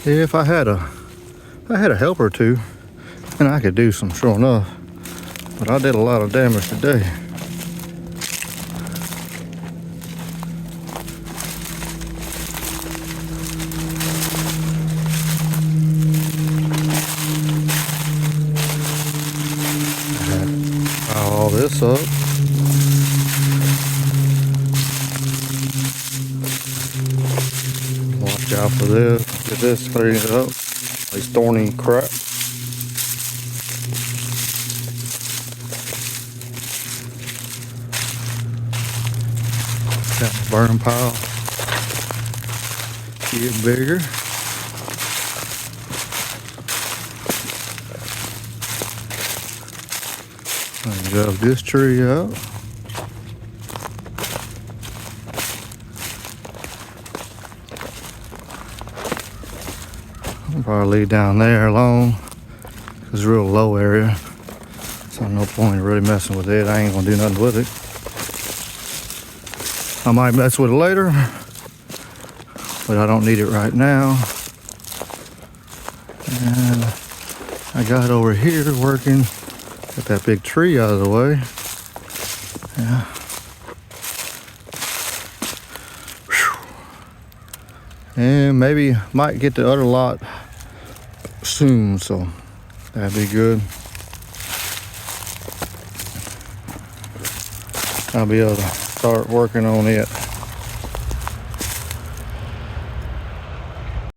If I had a helper or two, and I could do some, sure enough. But I did a lot of damage today. Pile all this up. Watch out for this. Get this cleaned up. These thorny crap. Got the burn pile. Get bigger. I got this tree up. I'll probably leave down there alone. It's a real low area. So no point in really messing with it. I ain't gonna do nothing with it. I might mess with it later, but I don't need it right now. And I got over here working. Get that big tree out of the way. Yeah. Whew. And maybe might get the other lot soon, so that'd be good. I'll be able to start working on it.